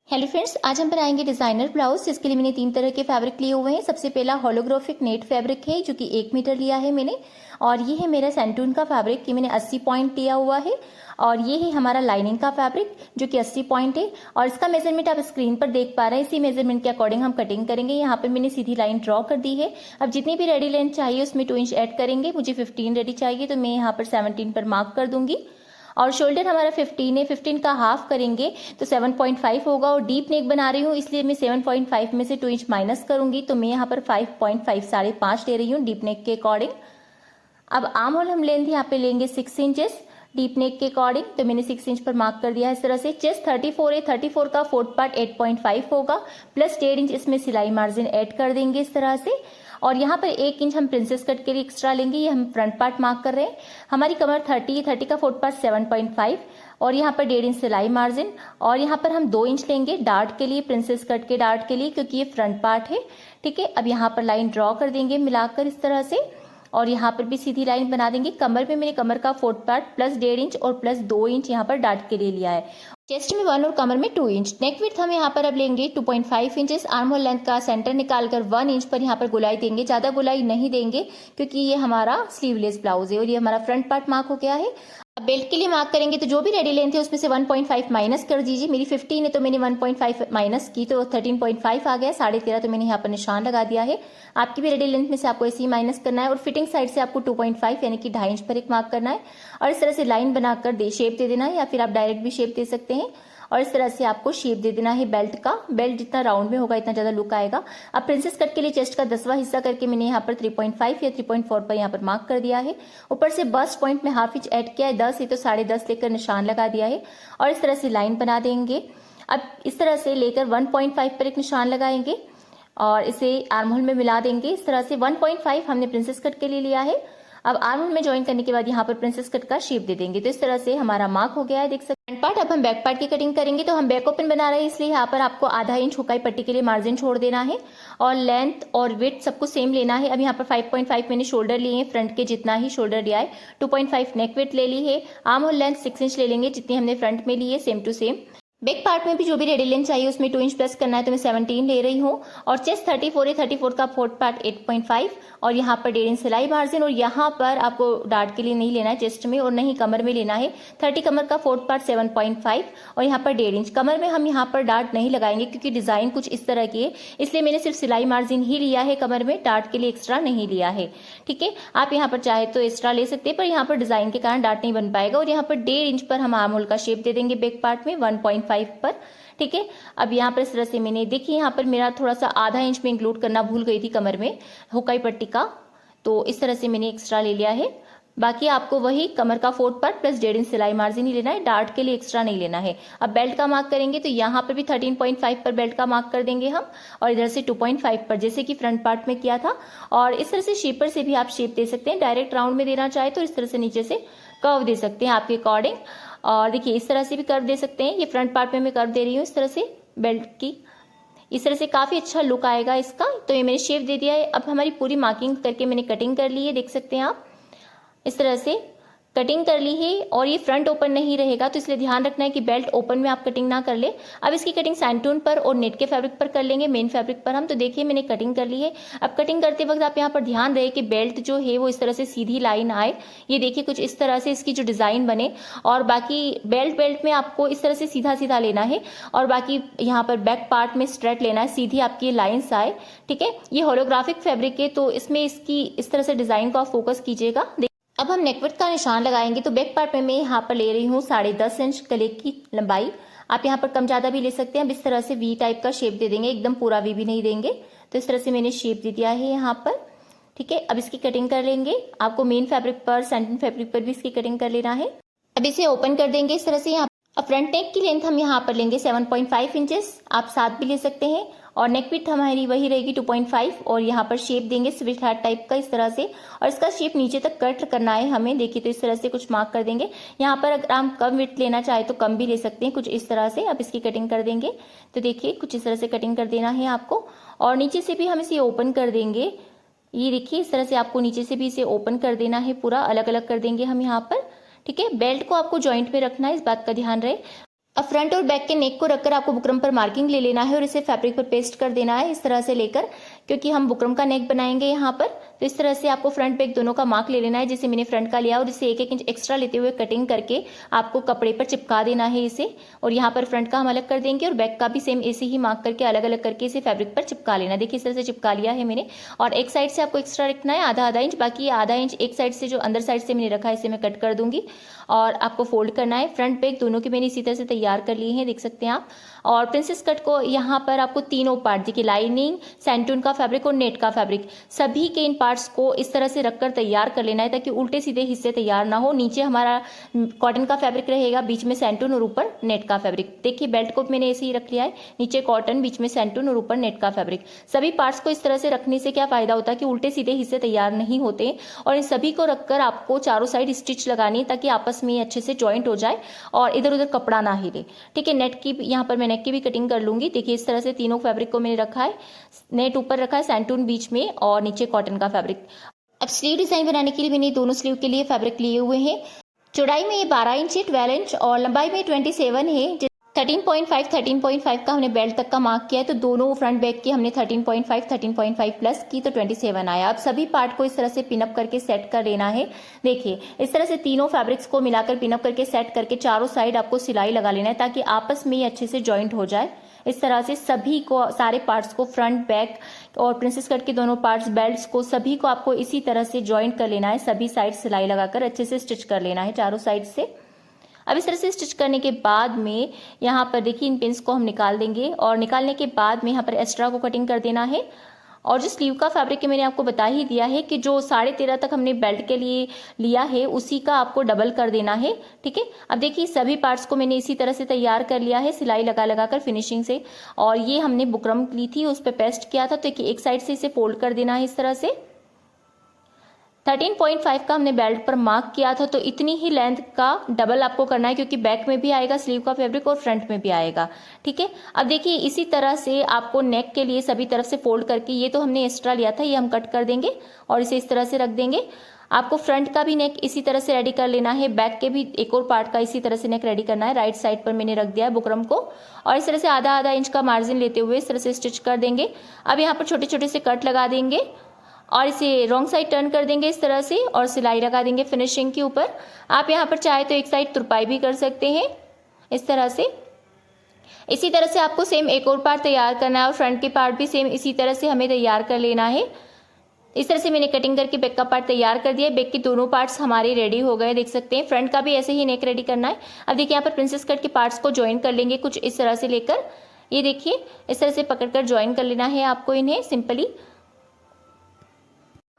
Hello friends, आज हम बनाएंगे डिजाइनर ब्लाउज। जिसके लिए मैंने 3 तरह के फैब्रिक लिए हुए हैं। सबसे पहला होलोग्राफिक नेट फैब्रिक है जो कि 1 मीटर लिया है मैंने, और ये है मेरा सेंटून का फैब्रिक कि मैंने 80 पॉइंट लिया हुआ है। और ये है हमारा लाइनिंग का फैब्रिक जो कि 80 पॉइंट है, और इसका मेजरमेंट आप स्क्रीन पर देख पा रहे हैं। इसी मेजरमेंट के अकॉर्डिंग हम कटिंग करेंगे। यहाँ पर मैंने सीधी लाइन ड्रॉ कर दी है। अब जितनी भी रेडी लेंथ चाहिए उसमें 2 इंच ऐड करेंगे। मुझे 15 रेडी चाहिए तो मैं यहाँ पर 17 पर मार्क कर दूंगी। और शोल्डर हमारा 15 है, 15 का हाफ करेंगे तो 7.5 होगा। और डीप नेक बना रही हूँ इसलिए मैं 7.5 में से 2 इंच माइनस करूंगी, तो मैं यहाँ पर 5.5 5.5 ले रही हूँ डीप नेक के अकॉर्डिंग। अब आर्म होल हम लेंथ यहाँ पे लेंगे 6 इंचेस डीप नेक के अकॉर्डिंग, तो मैंने 6 इंच पर मार्क कर दिया है इस तरह से। चेस्ट 34 है, 34 का 4th पार्ट 8.5 होगा, प्लस 1.5 इंच इसमें सिलाई मार्जिन ऐड कर देंगे इस तरह से। और यहाँ पर 1 इंच हम प्रिंसेस कट के लिए एक्स्ट्रा लेंगे, ये हम फ्रंट पार्ट मार्क कर रहे हैं। हमारी कमर 30 है, 30 का 4th पार्ट 7.5, और यहाँ पर 1.5 इंच सिलाई मार्जिन। और यहाँ पर हम 2 इंच लेंगे डार्ट के लिए, प्रिंसेस कट के डार्ट के लिए, क्योंकि ये फ्रंट पार्ट है। ठीक है, अब यहाँ पर लाइन ड्रॉ कर देंगे मिलाकर इस तरह से, और यहाँ पर भी सीधी लाइन बना देंगे। कमर पे मैंने कमर का 4th पार्ट प्लस 1.5 इंच और प्लस 2 इंच यहाँ पर डार्ट के लिए लिया है। चेस्ट में 1 और कमर में 2 इंच। नेक विड्थ हम यहाँ पर अब लेंगे 2.5 इंचेस। आर्म होल लेंथ का सेंटर निकालकर 1 इंच पर यहाँ पर गुलाई देंगे। ज्यादा गुलाई नहीं देंगे क्योंकि ये हमारा स्लीवलेस ब्लाउज है और ये हमारा फ्रंट पार्ट मार्क हो गया है। अब बेल्ट के लिए मार्क करेंगे तो जो भी रेडी लेंथ है उसमें से 1.5 माइनस कर दीजिए। मेरी 15 है तो मैंने 1.5 माइनस की तो 13.5 आ गया। 13.5 तो मैंने यहाँ पर निशान लगा दिया है। आपकी भी रेडी लेंथ में से आपको ऐसे ही माइनस करना है, और फिटिंग साइड से आपको 2.5 यानी कि 2.5 इंच पर एक मार्क करना है, और इस तरह से लाइन बनाकर शेप दे देना है, या फिर आप डायरेक्ट भी शेप दे सकते हैं। और इस तरह से आपको शेप दे देना है बेल्ट का। बेल्ट जितना राउंड में होगा इतना ज्यादा लुक आएगा। अब प्रिंसेस कट के लिए चेस्ट का 10वां हिस्सा करके मैंने यहाँ पर 3.5 या 3.4 पर यहाँ पर मार्क कर दिया है। ऊपर से बस्ट पॉइंट में हाफ इंच ऐड किया है, 10 है तो 10.5 लेकर निशान लगा दिया है, और इस तरह से लाइन बना देंगे। अब इस तरह से लेकर 1.5 पर एक निशान लगाएंगे और इसे आर्म होल में मिला देंगे इस तरह से। 1.5 हमने प्रिंसेस कट के लिए लिया है। अब आर्म होल में ज्वाइन करने के बाद यहाँ पर प्रिंसेस कट का शेप दे देंगे, तो इस तरह से हमारा मार्क हो गया है, देख सकते हैं। फ्रंट पार्ट अब हम बैक पार्ट की कटिंग करेंगे, तो हम बैक ओपन बना रहे हैं इसलिए यहाँ पर आपको आधा इंच हुकाई पट्टी के लिए मार्जिन छोड़ देना है, और लेंथ और विड्थ सबको सेम लेना है। अब यहाँ पर 5.5 मैंने शोल्डर लिए हैं, फ्रंट के जितना ही शोल्डर लिया है। 2.5 नेक विड्थ ले ली है। आर्म होल लेंथ 6 इंच ले लेंगे जितनी हमने फ्रंट में ली है, same to same. Back part में भी जो भी रेडी लेंथ चाहिए उसमें 2 इंच प्लस करना है, तो मैं 17 ले रही हूँ। और चेस्ट 34 है, 34 का 4th पार्ट 8.5, और यहाँ पर 1.5 इंच सिलाई मार्जिन। और यहाँ पर आपको डार्ट के लिए नहीं लेना है चेस्ट में, और नहीं कमर में लेना है। 30 कमर का 4th पार्ट 7.5, और यहाँ पर 1.5 इंच। कमर में हम यहाँ पर डार्ट नहीं लगाएंगे क्योंकि डिजाइन कुछ इस तरह की है, इसलिए मैंने सिर्फ सिलाई मार्जिन ही लिया है कमर में, डार्ट के लिए एक्स्ट्रा नहीं लिया है। ठीक है, आप यहाँ पर चाहे तो एक्स्ट्रा ले सकते हैं, पर यहाँ पर डिजाइन के कारण डार्ट नहीं बन पाएगा। और यहाँ पर 1.5 इंच पर हम आर्म होल का शेप दे देंगे बैक पार्ट में 1.5 पर। ठीक है, अब यहाँ पर इस तरह से मैंने देखिए, यहाँ पर मेरा थोड़ा सा आधा इंच में इंक्लूड करना भूल गई थी कमर में हुकाई पट्टी का, तो इस तरह से मैंने एक्स्ट्रा ले लिया है। बाकी आपको वही कमर का 4th पार्ट प्लस 1.5 इंच सिलाई मार्जिन ही लेना है, डार्ट के लिए एक्स्ट्रा नहीं लेना है। अब बेल्ट का मार्क करेंगे तो यहाँ पर भी 13.5 पर बेल्ट का मार्क कर देंगे हम, और इधर से 2.5 पर, जैसे कि फ्रंट पार्ट में किया था। और इस तरह से शेपर से भी आप शेप दे सकते हैं, डायरेक्ट राउंड में देना चाहे तो इस तरह से नीचे से कर्व दे सकते हैं आपके अकॉर्डिंग। और देखिए इस तरह से भी कर्व दे सकते हैं। ये फ्रंट पार्ट में मैं कर्व दे रही हूँ इस तरह से बेल्ट की, इस तरह से काफी अच्छा लुक आएगा इसका। तो ये मैंने शेप दे दिया है। अब हमारी पूरी मार्किंग करके मैंने कटिंग कर ली है, देख सकते हैं आप इस तरह से कटिंग कर ली है। और ये फ्रंट ओपन नहीं रहेगा, तो इसलिए ध्यान रखना है कि बेल्ट ओपन में आप कटिंग ना कर ले। अब इसकी कटिंग सैंटून पर और नेट के फैब्रिक पर कर लेंगे, मेन फैब्रिक पर हम। तो देखिए मैंने कटिंग कर ली है। अब कटिंग करते वक्त आप यहाँ पर ध्यान रहे कि बेल्ट जो है वो इस तरह से सीधी लाइन आए। ये देखिए कुछ इस तरह से इसकी जो डिजाइन बने, और बाकी बेल्ट में आपको इस तरह से सीधा सीधा लेना है, और बाकी यहाँ पर बैक पार्ट में स्ट्रेट लेना है, सीधी आपकी लाइन्स आए। ठीक है, ये होलोग्राफिक फैब्रिक है तो इसमें इसकी इस तरह से डिजाइन को आप फोकस कीजिएगा। अब हम नेक विड्थ का निशान लगाएंगे, तो बैक पार्ट में मैं यहाँ पर ले रही हूँ 10.5 इंच गले की लंबाई। आप यहाँ पर कम ज्यादा भी ले सकते हैं। अब इस तरह से वी टाइप का शेप दे देंगे, एकदम पूरा वी भी नहीं देंगे। तो इस तरह से मैंने शेप दे दिया है यहाँ पर। ठीक है, अब इसकी कटिंग कर लेंगे। आपको मेन फैब्रिक पर, सेंटन फैब्रिक पर भी इसकी कटिंग कर लेना है। अब इसे ओपन कर देंगे इस तरह से। यहाँ अब फ्रंट नेक की लेंथ हम यहाँ पर लेंगे 7.5 इंचेस, आप 7 भी ले सकते हैं। और नेक विड्थ हमारी वही रहेगी 2.5, और यहाँ पर शेप देंगे स्विच हार्ट टाइप का इस तरह से, और इसका शेप नीचे तक कट करना है हमें। देखिए तो इस तरह से कुछ मार्क कर देंगे। यहाँ पर अगर हम कम विड्थ लेना चाहे तो कम भी ले सकते हैं, कुछ इस तरह से। अब इसकी कटिंग कर देंगे, तो देखिए कुछ इस तरह से कटिंग कर देना है आपको। और नीचे से भी हम इसे ओपन कर देंगे, ये देखिए इस तरह से आपको नीचे से भी इसे ओपन कर देना है, पूरा अलग अलग कर देंगे हम यहाँ पर। ठीक है, बेल्ट को आपको जॉइंट में रखना है, इस बात का ध्यान रहे। अब फ्रंट और बैक के नेक को रखकर आपको बुकरम पर मार्किंग ले लेना है और इसे फैब्रिक पर पेस्ट कर देना है इस तरह से लेकर, क्योंकि हम बुकरम का नेक बनाएंगे यहाँ पर। तो इस तरह से आपको फ्रंट बैक दोनों का मार्क ले लेना है, जैसे मैंने फ्रंट का लिया और इसे 1-1 इंच एक्स्ट्रा लेते हुए कटिंग करके आपको कपड़े पर चिपका देना है इसे। और यहाँ पर फ्रंट का हम अलग कर देंगे और बैक का भी सेम ऐसे ही मार्क करके अलग अलग करके इसे फैब्रिक पर चिपका लेना। देखिए इस तरह से चिपका लिया है मैंने। और एक साइड से आपको एक्स्ट्रा रखना है आधा इंच, बाकी आधा इंच एक साइड से जो अंदर साइड से मैंने रखा है इसे मैं कट कर दूंगी और आपको फोल्ड करना है। फ्रंट बैक दोनों के मैंने इसी तरह से तैयार कर लिए हैं, देख सकते हैं आप। और प्रिंसेस कट को यहाँ पर आपको तीनों पार्ट, देखिए लाइनिंग, सैंटून का फैब्रिक और नेट का फैब्रिक, सभी के इन पार्ट्स को इस तरह से रखकर तैयार कर लेना है ताकि उल्टे सीधे हिस्से तैयार ना हो। नीचे हमारा कॉटन का फैब्रिक रहेगा, बीच में सैंटून और ऊपर नेट का फैब्रिक। देखिए बेल्ट को मैंने ऐसे ही रख लिया है, नीचे कॉटन, बीच में सैंटून और ऊपर नेट का फैब्रिक। सभी पार्ट्स को इस तरह से रखने से क्या फायदा होता है कि उल्टे सीधे हिस्से तैयार नहीं होते। और इन सभी को रखकर आपको चारों साइड स्टिच लगानी है ताकि आपस में अच्छे से ज्वाइंट हो जाए और इधर उधर कपड़ा ना हिले। ठीक है, नेट की यहाँ पर मैं नेक की भी कटिंग कर लूंगी। देखिए इस तरह से तीनों फैब्रिक को मैंने रखा है, नेट ऊपर रखा है, सैंटून बीच में और नीचे कॉटन का फैब्रिक। अब स्लीव डिजाइन बनाने के लिए मैंने दोनों स्लीव के लिए फैब्रिक लिए हुए हैं। चौड़ाई में ये 12 इंच है, 12 इंच, और लंबाई में 27 है। 13.5 का हमने बेल्ट तक का मार्क किया है, तो दोनों फ्रंट बैक की हमने 13.5 प्लस की तो 27 आया। अब सभी पार्ट को इस तरह से पिनअप करके सेट कर लेना है। देखिए इस तरह से तीनों फैब्रिक्स को मिलाकर पिनअप करके सेट करके चारों साइड आपको सिलाई लगा लेना है ताकि आपस में ये अच्छे से ज्वाइंट हो जाए। इस तरह से सभी को, सारे पार्ट्स को, फ्रंट बैक और प्रिंसेस कट के दोनों पार्ट्स, बेल्ट्स को, सभी को आपको इसी तरह से ज्वाइंट कर लेना है। सभी साइड सिलाई लगाकर अच्छे से स्टिच कर लेना है चारों साइड से। अब इस तरह से स्टिच करने के बाद में यहाँ पर देखिए इन पिन्स को हम निकाल देंगे और निकालने के बाद में यहाँ पर एक्स्ट्रा को कटिंग कर देना है। और जो स्लीव का फैब्रिक है मैंने आपको बता ही दिया है कि जो 13.5 तक हमने बेल्ट के लिए लिया है उसी का आपको डबल कर देना है। ठीक है, अब देखिए सभी पार्ट्स को मैंने इसी तरह से तैयार कर लिया है सिलाई लगा लगा कर फिनिशिंग से। और ये हमने बुकरम ली थी, उस पर पेस्ट किया था, तो एक साइड से इसे फोल्ड कर देना है इस तरह से। 13.5 का हमने बेल्ट पर मार्क किया था, तो इतनी ही लेंथ का डबल आपको करना है क्योंकि बैक में भी आएगा स्लीव का फैब्रिक और फ्रंट में भी आएगा। ठीक है, अब देखिए इसी तरह से आपको नेक के लिए सभी तरफ से फोल्ड करके, ये तो हमने एक्स्ट्रा लिया था, ये हम कट कर देंगे और इसे इस तरह से रख देंगे। आपको फ्रंट का भी नेक इसी तरह से रेडी कर लेना है, बैक के भी एक और पार्ट का इसी तरह से नेक रेडी करना है। राइट साइड पर मैंने रख दिया है बुकरम को और इस तरह से आधा इंच का मार्जिन लेते हुए इस तरह से स्टिच कर देंगे। अब यहाँ पर छोटे छोटे से कट लगा देंगे और इसे रॉन्ग साइड टर्न कर देंगे इस तरह से और सिलाई लगा देंगे फिनिशिंग के ऊपर। आप यहाँ पर चाहे तो एक साइड तुरपाई भी कर सकते हैं इस तरह से। इसी तरह से आपको सेम एक और पार्ट तैयार करना है और फ्रंट के पार्ट भी सेम इसी तरह से हमें तैयार कर लेना है। इस तरह से मैंने कटिंग करके बैक का पार्ट तैयार कर दिया। बैक के दोनों पार्ट्स हमारे रेडी हो गए, देख सकते हैं। फ्रंट का भी ऐसे ही नेक रेडी करना है। अब देखिए यहाँ पर प्रिंसेस कट के पार्ट्स को ज्वाइन कर लेंगे कुछ इस तरह से लेकर, ये देखिए इस तरह से पकड़कर ज्वाइन कर लेना है आपको इन्हें सिंपली।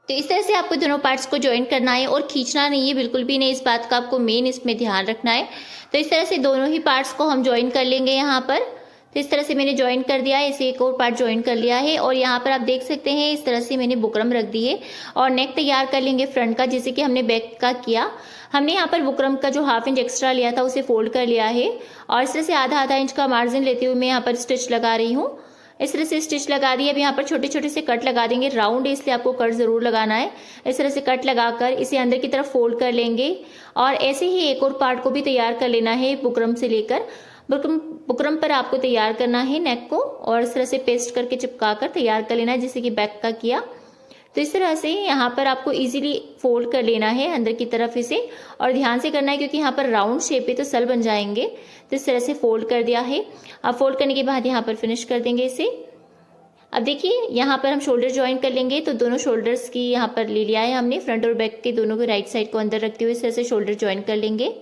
तो इस तरह से आपको दोनों पार्ट्स को ज्वाइन करना है और खींचना नहीं है बिल्कुल भी नहीं, इस बात का आपको मेन इसमें ध्यान रखना है। तो इस तरह से दोनों ही पार्ट्स को हम ज्वाइन कर लेंगे यहाँ पर। तो इस तरह से मैंने ज्वाइन कर दिया है, इसे एक और पार्ट ज्वाइन कर लिया है और यहाँ पर आप देख सकते हैं इस तरह से मैंने बुकरम रख दी है और नेक तैयार कर लेंगे फ्रंट का, जैसे कि हमने बैक का किया। हमने यहाँ पर बुकरम का जो 1/2 इंच एक्स्ट्रा लिया था उसे फोल्ड कर लिया है और इस तरह से आधा इंच का मार्जिन लेते हुए मैं यहाँ पर स्टिच लगा रही हूँ। इस तरह से स्टिच लगा दी। अब यहाँ पर छोटे छोटे से कट लगा देंगे, राउंड है इसलिए आपको कट जरूर लगाना है। इस तरह से कट लगाकर इसे अंदर की तरफ फोल्ड कर लेंगे और ऐसे ही एक और पार्ट को भी तैयार कर लेना है बुकरम से लेकर। बुकरम पर आपको तैयार करना है नेक को और इस तरह से पेस्ट करके चिपका कर तैयार कर लेना है जैसे कि बैक का किया। तो इस तरह से यहाँ पर आपको इजीली फोल्ड कर लेना है अंदर की तरफ इसे, और ध्यान से करना है क्योंकि यहाँ पर राउंड शेप है तो सल बन जाएंगे। तो इस तरह से फोल्ड कर दिया है। अब फोल्ड करने के बाद यहाँ पर फिनिश कर देंगे इसे। अब देखिए यहाँ पर हम शोल्डर ज्वाइन कर लेंगे, तो दोनों शोल्डर्स की यहाँ पर ले लिया है हमने, फ्रंट और बैक के दोनों के राइट साइड को अंदर रखते हुए इस तरह से शोल्डर ज्वाइन कर लेंगे।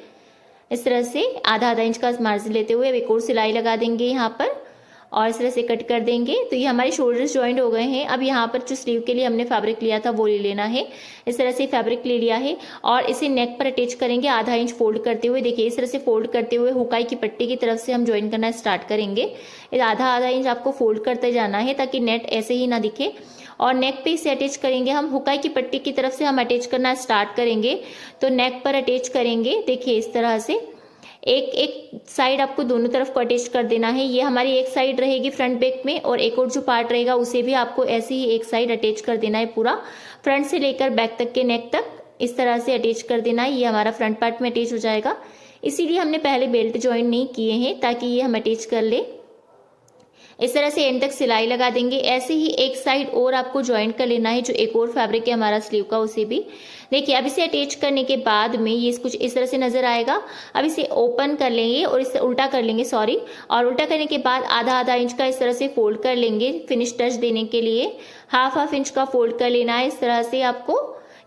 इस तरह से आधा इंच का मार्जिन लेते हुए अब एक और सिलाई लगा देंगे यहाँ पर और इस तरह से कट कर देंगे। तो ये हमारे शोल्डर्स ज्वाइंट हो गए हैं। अब यहाँ पर जो स्लीव के लिए हमने फैब्रिक लिया था वो ले लेना है। इस तरह से फैब्रिक ले लिया है और इसे नेक पर अटैच करेंगे आधा इंच फोल्ड करते हुए। देखिए इस तरह से फोल्ड करते हुए हुकाई की पट्टी की तरफ से हम ज्वाइन करना स्टार्ट करेंगे। आधा इंच आपको फोल्ड करते जाना है ताकि नेट ऐसे ही ना दिखे और नेक पे इसे अटैच करेंगे हम। हुकाई की पट्टी की तरफ से हम अटैच करना स्टार्ट करेंगे तो नेक पर अटैच करेंगे। देखिए इस तरह से एक साइड आपको दोनों तरफ को अटैच कर देना है। ये हमारी एक साइड रहेगी फ्रंट बैक में और एक और जो पार्ट रहेगा उसे भी आपको ऐसे ही एक साइड अटैच कर देना है। पूरा फ्रंट से लेकर बैक तक के नेक तक इस तरह से अटैच कर देना है। ये हमारा फ्रंट पार्ट में अटैच हो जाएगा। इसीलिए हमने पहले बेल्ट ज्वाइन नहीं किए हैं ताकि ये हम अटैच कर ले। इस तरह से एंड तक सिलाई लगा देंगे। ऐसे ही एक साइड और आपको ज्वाइन कर लेना है, जो एक और फैब्रिक है हमारा स्लीव का, उसे भी देखिए। अब इसे अटैच करने के बाद में ये कुछ इस तरह से नजर आएगा। अब इसे ओपन कर लेंगे और इसे उल्टा कर लेंगे, सॉरी, और उल्टा करने के बाद आधा आधा इंच का इस तरह से फोल्ड कर लेंगे फिनिश टच देने के लिए। हाफ इंच का फोल्ड कर लेना है इस तरह से आपको,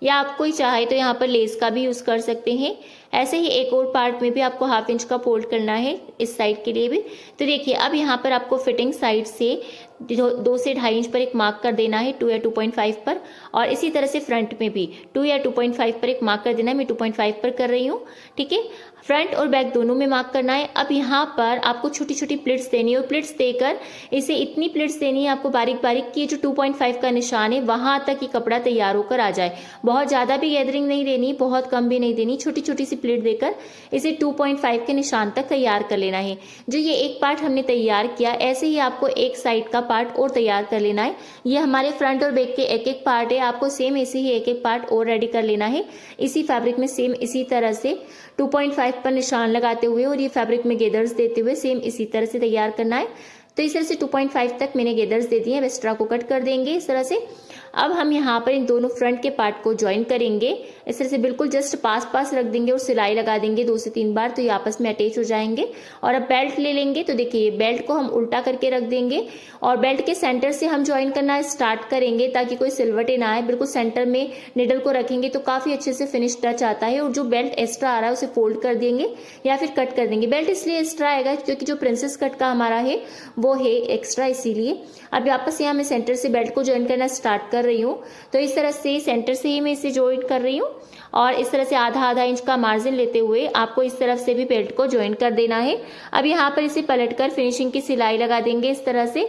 या आप कोई चाहे तो यहाँ पर लेस का भी यूज कर सकते हैं। ऐसे ही एक और पार्ट में भी आपको हाफ इंच का फोल्ड करना है इस साइड के लिए भी। तो देखिए अब यहाँ पर आपको फिटिंग साइड से 2 से 2.5 इंच पर एक मार्क कर देना है, 2 या 2.5 पर, और इसी तरह से फ्रंट में भी 2 या 2.5 पर एक मार्क कर देना है। मैं 2.5 पर कर रही हूँ, ठीक है। फ्रंट और बैक दोनों में मार्क करना है। अब यहाँ पर आपको छोटी छोटी प्लिट्स देनी है, और प्लिट्स देकर इसे इतनी प्लिट्स देनी है आपको बारीक बारीक कि जो 2.5 का निशान है वहां तक ये कपड़ा तैयार होकर आ जाए। बहुत ज्यादा भी गैदरिंग नहीं देनी, बहुत कम भी नहीं देनी, छोटी छोटी सी प्लेट देकर इसे 2.5 के निशान तक तैयार कर लेना है। जो ये एक पार्ट हमने तैयार किया, ऐसे ही आपको एक साइड का पार्ट और तैयार कर लेना है। ये हमारे फ्रंट और बैक के एक एक पार्ट है, आपको सेम ऐसे ही एक एक पार्ट और रेडी कर लेना है इसी फैब्रिक में। सेम इसी तरह से 2.5 पर निशान लगाते हुए और ये फैब्रिक में गेदर्स देते हुए सेम इसी तरह से तैयार करना है। तो इस तरह से 2.5 तक मैंने गेदर्स दे दिए हैं। एक्स्ट्रा को कट कर देंगे इस तरह से। अब हम यहाँ पर इन दोनों फ्रंट के पार्ट को ज्वाइन करेंगे। इस तरह से बिल्कुल जस्ट पास पास रख देंगे और सिलाई लगा देंगे 2 से 3 बार, तो ये आपस में अटैच हो जाएंगे। और अब बेल्ट ले लेंगे। तो देखिए बेल्ट को हम उल्टा करके रख देंगे और बेल्ट के सेंटर से हम ज्वाइन करना स्टार्ट करेंगे ताकि कोई सिलवटे ना आए। बिल्कुल सेंटर में निडल को रखेंगे तो काफी अच्छे से फिनिश टच आता है। और जो बेल्ट एक्स्ट्रा आ रहा है उसे फोल्ड कर देंगे या फिर कट कर देंगे। बेल्ट इसलिए एक्स्ट्रा आएगा क्योंकि जो प्रिंसेस कट का हमारा है वो है एक्स्ट्रा, इसीलिए। अब वापस यहाँ मैं सेंटर से बेल्ट को ज्वाइन करना स्टार्ट कर रही हूँ। तो इस तरह से सेंटर से ही मैं इसे ज्वाइन कर रही हूँ और इस तरह से आधा इंच का मार्जिन लेते हुए आपको इस तरफ से भी बेल्ट को ज्वाइन कर देना है। अब यहाँ पर इसे पलटकर फिनिशिंग की सिलाई लगा देंगे इस तरह से।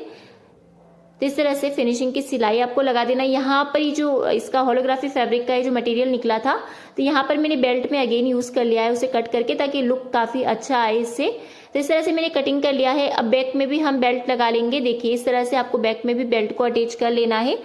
तो इस तरह से फिनिशिंग की सिलाई आपको लगा देना है। यहाँ पर ही जो इसका होलोग्राफी फैब्रिक का जो मटेरियल निकला था, तो यहाँ पर मैंने बेल्ट में अगेन यूज कर लिया है उसे कट करके, ताकि लुक काफी अच्छा आए इससे। तो इस तरह से मैंने कटिंग कर लिया है। अब बैक में भी हम बेल्ट लगा लेंगे। देखिए इस तरह से आपको बैक में भी बेल्ट को अटैच कर लेना है।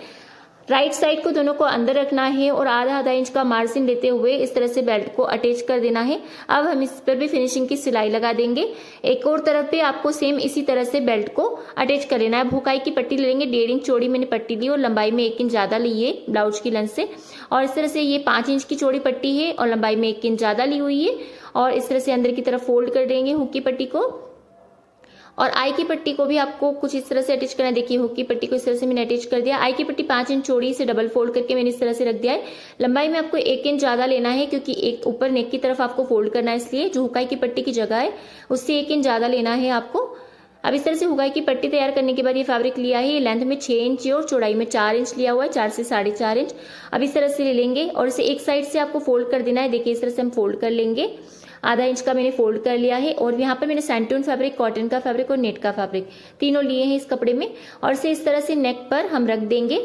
राइट साइड को दोनों को अंदर रखना है और आधा इंच का मार्जिन लेते हुए इस तरह से बेल्ट को अटैच कर देना है। अब हम इस पर भी फिनिशिंग की सिलाई लगा देंगे। एक और तरफ पे आपको सेम इसी तरह से बेल्ट को अटैच कर लेना है। हुकाई की पट्टी ले लेंगे, 1.5 इंच चौड़ी मैंने पट्टी ली और लंबाई में 1 इंच ज्यादा ली है ब्लाउज की लेंथ से। और इस तरह से ये 5 इंच की चौड़ी पट्टी है और लंबाई में 1 इंच ज्यादा ली हुई है। और इस तरह से अंदर की तरफ फोल्ड कर देंगे हुक की पट्टी को। और आई की पट्टी को भी आपको कुछ इस तरह से अटैच करना है। देखिए हुक की पट्टी को इस तरह से मैंने अटैच कर दिया। आई की पट्टी 5 इंच चौड़ी से डबल फोल्ड करके मैंने इस तरह से रख दिया है। लंबाई में आपको 1 इंच ज्यादा लेना है क्योंकि एक ऊपर नेक की तरफ आपको फोल्ड करना है, इसलिए जो हुकाई की पट्टी की जगह है उससे 1 इंच ज्यादा लेना है आपको। अब इस तरह से हुकाई की पट्टी तैयार करने के बाद ये फैब्रिक लिया है, ये लेंथ में 6 इंच और चौड़ाई में 4 इंच लिया हुआ है, 4 से 4.5 इंच। अब इस तरह से ले लेंगे और इसे एक साइड से आपको फोल्ड कर देना है। देखिए इस तरह से हम फोल्ड कर लेंगे। आधा इंच का मैंने फोल्ड कर लिया है और यहाँ पर मैंने सैंटून फैब्रिक, कॉटन का फैब्रिक और नेट का फैब्रिक तीनों लिए हैं इस कपड़े में। और इसे इस तरह से नेक पर हम रख देंगे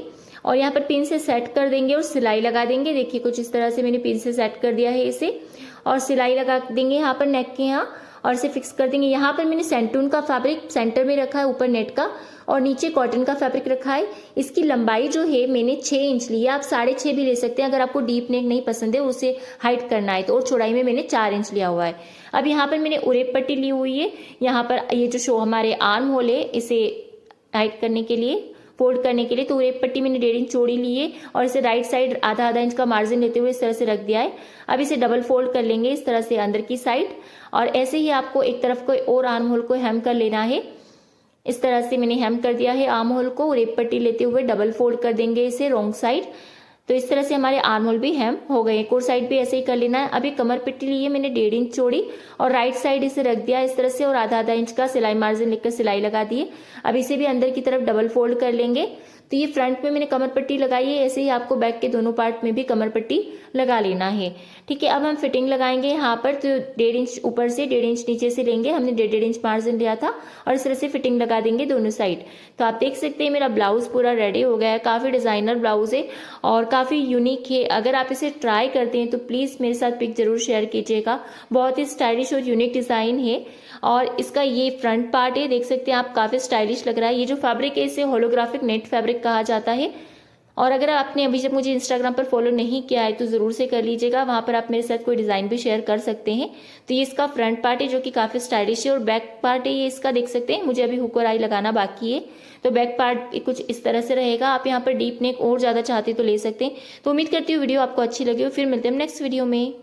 और यहाँ पर पिन से सेट कर देंगे और सिलाई लगा देंगे। देखिए कुछ इस तरह से मैंने पिन से सेट कर दिया है इसे और सिलाई लगा देंगे यहाँ पर नेक के यहाँ और इसे फिक्स कर देंगे। यहाँ पर मैंने सैंटून का फैब्रिक सेंटर में रखा है, ऊपर नेट का, और नीचे कॉटन का फैब्रिक रखा है। इसकी लंबाई जो है मैंने 6 इंच ली है, आप 6.5 भी ले सकते हैं अगर आपको डीप नेक नहीं पसंद है, उसे हाइट करना है तो। और चौड़ाई में मैंने 4 इंच लिया हुआ है। अब यहाँ पर मैंने उरेप पट्टी ली हुई है। यहाँ पर ये जो हमारे आर्म होल है इसे हाइट करने के लिए, फोल्ड करने के लिए, तो उरेप पट्टी मैंने 1.5 इंच चौड़ी ली है और इसे राइट साइड आधा इंच का मार्जिन लेते हुए इस तरह से रख दिया है। अब इसे डबल फोल्ड कर लेंगे इस तरह से अंदर की साइड और ऐसे ही आपको एक तरफ को और आर्म होल को हेम कर लेना है। इस तरह से मैंने हेम कर दिया है आर्म होल को। उरेप पट्टी लेते हुए डबल फोल्ड कर देंगे इसे रॉन्ग साइड। तो इस तरह से हमारे आर्म होल भी हेम हो गए। एक और साइड भी ऐसे ही कर लेना है। अभी कमर पट्टी ली है मैंने 1.5 इंच चौड़ी और राइट साइड इसे रख दिया इस तरह से और आधा इंच का सिलाई मार्जिन लेकर सिलाई लगा दी है। अब इसे भी अंदर की तरफ डबल फोल्ड कर लेंगे। तो ये फ्रंट में मैंने कमर पट्टी लगाई है, ऐसे ही आपको बैक के दोनों पार्ट में भी कमर पट्टी लगा लेना है। ठीक है, अब हम फिटिंग लगाएंगे यहाँ पर। तो 1.5 इंच ऊपर से 1.5 इंच नीचे से लेंगे, हमने 1.5 इंच मार्जिन लिया था और इस तरह से फिटिंग लगा देंगे दोनों साइड। तो आप देख सकते हैं मेरा ब्लाउज पूरा रेडी हो गया है। काफी डिजाइनर ब्लाउज है और काफी यूनिक है। अगर आप इसे ट्राई करते हैं तो प्लीज मेरे साथ पिक जरूर शेयर कीजिएगा। बहुत ही स्टाइलिश और यूनिक डिजाइन है और इसका ये फ्रंट पार्ट है, देख सकते हैं आप, काफी स्टाइलिश लग रहा है। ये जो फैब्रिक है इसे होलोग्राफिक नेट फैब्रिक कहा जाता है। और अगर आपने अभी जब मुझे इंस्टाग्राम पर फॉलो नहीं किया है तो ज़रूर से कर लीजिएगा, वहाँ पर आप मेरे साथ कोई डिज़ाइन भी शेयर कर सकते हैं। तो ये इसका फ्रंट पार्ट है जो कि काफ़ी स्टाइलिश है, और बैक पार्ट है ये इसका, देख सकते हैं मुझे अभी हुक और आई लगाना बाकी है। तो बैक पार्ट कुछ इस तरह से रहेगा। आप यहाँ पर डीप नेक और ज़्यादा चाहते तो ले सकते हैं। तो उम्मीद करती हूँ वीडियो आपको अच्छी लगी हो। फिर मिलते हैं नेक्स्ट वीडियो में।